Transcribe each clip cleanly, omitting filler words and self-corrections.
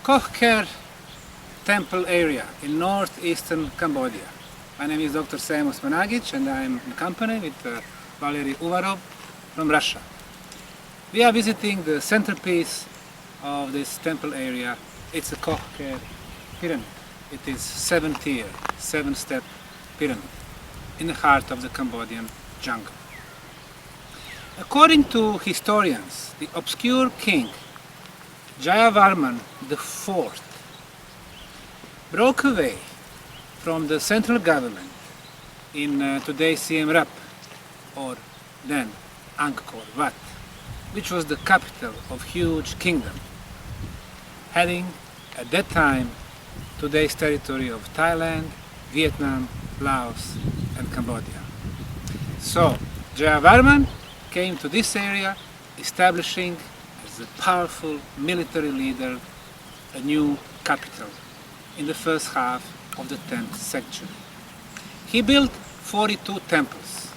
Koh Ker temple area in northeastern Cambodia. My name is Dr. Sam Osmanagich and I am in company with Valery Uvarov from Russia. We are visiting the centerpiece of this temple area. It's the Koh Ker Pyramid. It is 7-tier, 7-step pyramid in the heart of the Cambodian jungle. According to historians, the obscure king Jayavarman IV broke away from the central government in today's Siem Reap, or then Angkor Wat, which was the capital of huge kingdom, heading at that time today's territory of Thailand, Vietnam, Laos and Cambodia. So Jayavarman came to this area, establishing as a powerful military leader a new capital in the first half of the 10th century. He built 42 temples,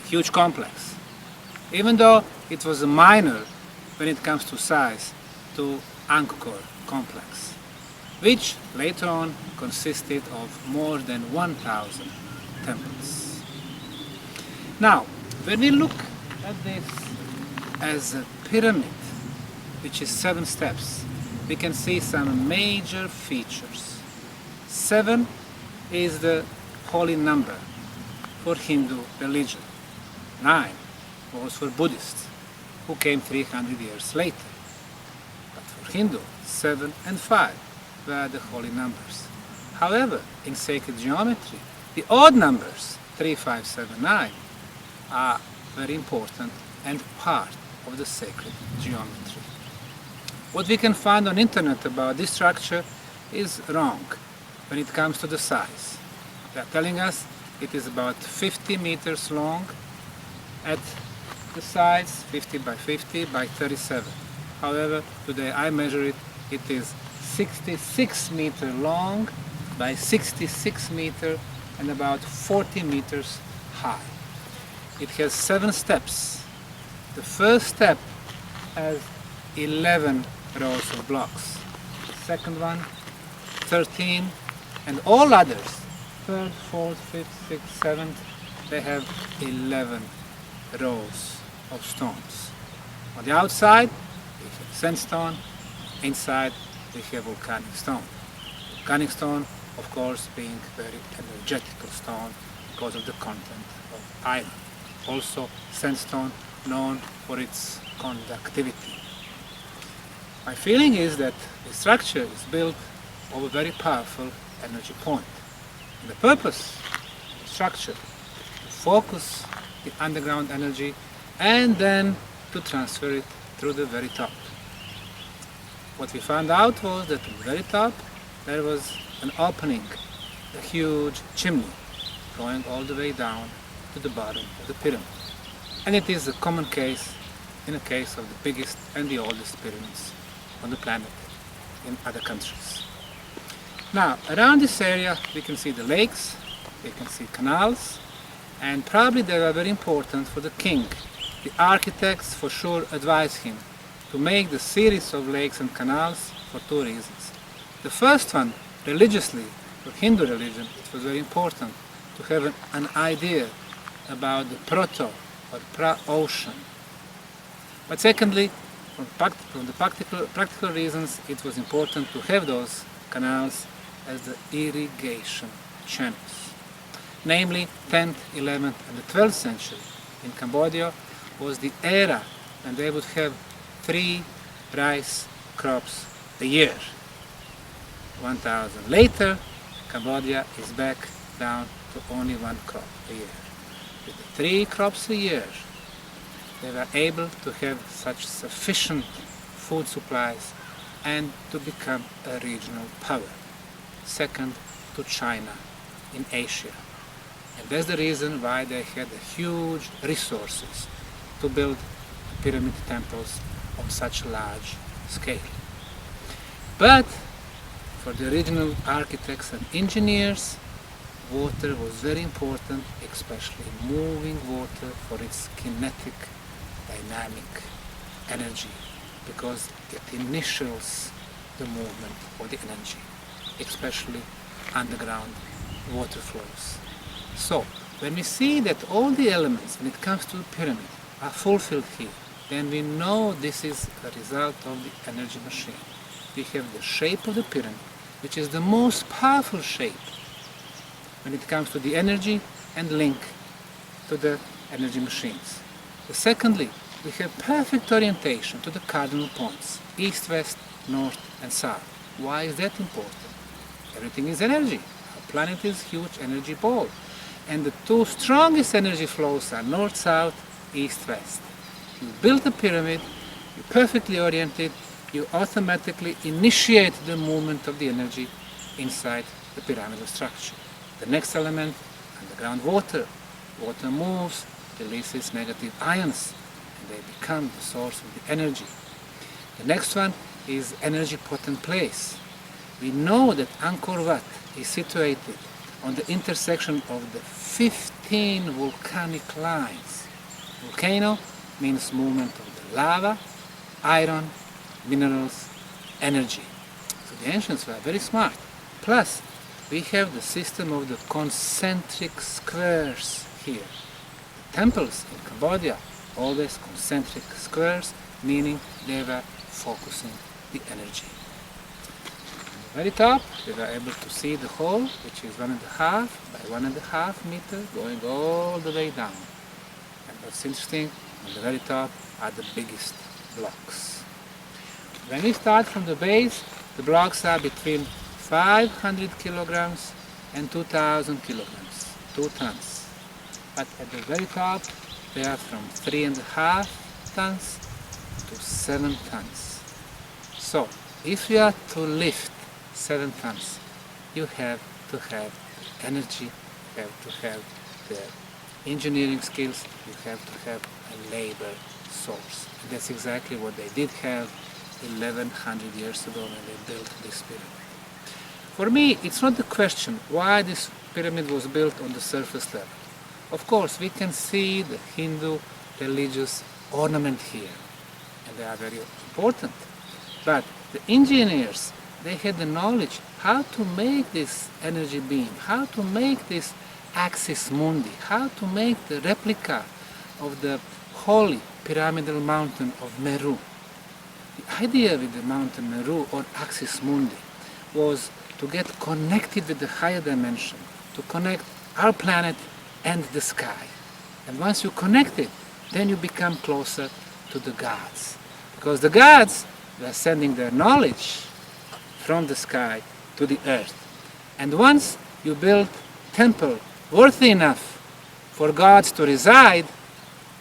a huge complex, even though it was a minor when it comes to size to Angkor complex, which later on consisted of more than 1,000 temples. Now, when we look at this as a pyramid, which is 7 steps, we can see some major features. 7 is the holy number for Hindu religion. 9 was for Buddhists, who came 300 years later. But for Hindu, 7 and 5 were the holy numbers. However, in sacred geometry, the odd numbers, 3, 5, 7, 9, are very important and part of the sacred geometry. What we can find on internet about this structure is wrong when it comes to the size. They are telling us it is about 50 meters long at the sides, 50 by 50 by 37. However, today I measure it, it is 66 meters long by 66 meters and about 40 meters high. It has 7 steps. The first step has 11 rows of blocks. The second one, 13, and all others, 3rd, 4th, 5th, 6th, 7th, they have 11 rows of stones. On the outside, we have sandstone. Inside, we have volcanic stone. Volcanic stone, of course, being very energetical stone because of the content of iron. Also, sandstone known for its conductivity. My feeling is that the structure is built of a very powerful energy point. And the purpose of the structure is to focus the underground energy and then to transfer it through the very top. What we found out was that at the very top there was an opening, a huge chimney going all the way down to the bottom of the pyramid. And it is a common case in the case of the biggest and the oldest pyramids on the planet in other countries. Now, around this area we can see the lakes, we can see canals, and probably they are very important for the king. The architects for sure advised him to make the series of lakes and canals for 2 reasons. The first one, religiously, for Hindu religion, it was very important to have an idea about the proto or pra-ocean. But secondly, from the practical reasons, it was important to have those canals as the irrigation channels. Namely, 10th, 11th and the 12th century in Cambodia was the era when they would have 3 rice crops a year. 1000 later, Cambodia is back down to only 1 crop a year. With the 3 crops a year, they were able to have such sufficient food supplies and to become a regional power, second to China in Asia. And that's the reason why they had huge resources to build pyramid temples on such a large scale. But for the regional architects and engineers, water was very important, especially moving water for its kinetic, dynamic energy, because it initials the movement of the energy, especially underground water flows. So, when we see that all the elements, when it comes to the pyramid, are fulfilled here, then we know this is a result of the energy machine. We have the shape of the pyramid, which is the most powerful shape when it comes to the energy and link to the energy machines. Secondly, we have perfect orientation to the cardinal points, east, west, north and south. Why is that important? Everything is energy. Our planet is a huge energy ball. And the two strongest energy flows are north, south, east, west. You build the pyramid, you perfectly orient it, you automatically initiate the movement of the energy inside the pyramidal structure. The next element, underground water. Water moves, releases negative ions, and they become the source of the energy. The next one is energy potent place. We know that Angkor Wat is situated on the intersection of the 15 volcanic lines. Volcano means movement of the lava, iron, minerals, energy. So the ancients were very smart. Plus, we have the system of the concentric squares here. The temples in Cambodia, always concentric squares, meaning they were focusing the energy. At the very top, we were able to see the hole, which is 1.5 by 1.5 meters, going all the way down. And what's interesting, on the very top are the biggest blocks. When we start from the base, the blocks are between 500 kilograms and 2,000 kilograms, 2 tons. But at the very top, they are from 3.5 tons to 7 tons. So, if you are to lift 7 tons, you have to have energy, you have to have the engineering skills, you have to have a labor source. And that's exactly what they did have 1100 years ago when they built this pyramid. For me, it's not the question why this pyramid was built on the surface level. Of course, we can see the Hindu religious ornament here, and they are very important. But the engineers, they had the knowledge how to make this energy beam, how to make this axis mundi, how to make the replica of the holy pyramidal mountain of Meru. The idea with the mountain Meru or axis mundi was to get connected with the higher dimension, to connect our planet and the sky. And once you connect it, then you become closer to the gods. Because the gods were sending their knowledge from the sky to the earth. And once you build a temple worthy enough for gods to reside,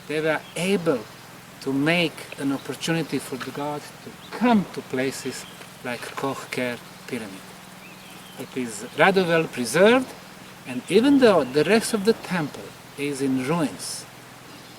they were able to make an opportunity for the gods to come to places like Koh Ker Pyramid. It is rather well preserved, and even though the rest of the temple is in ruins,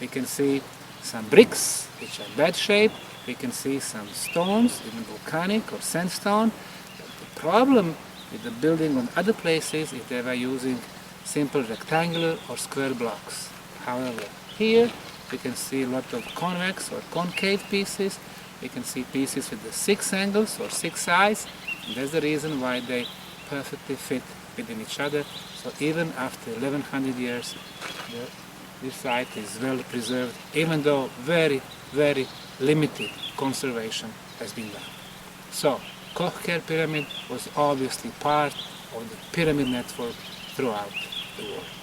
we can see some bricks which are bad shape, we can see some stones, even volcanic or sandstone. But the problem with the building on other places is they were using simple rectangular or square blocks. However, here we can see a lot of convex or concave pieces, we can see pieces with the 6 angles or 6 sides, and that's the reason why they perfectly fit within each other. So even after 1100 years, this site is well preserved, even though very, very limited conservation has been done. So, Koh Ker Pyramid was obviously part of the pyramid network throughout the world.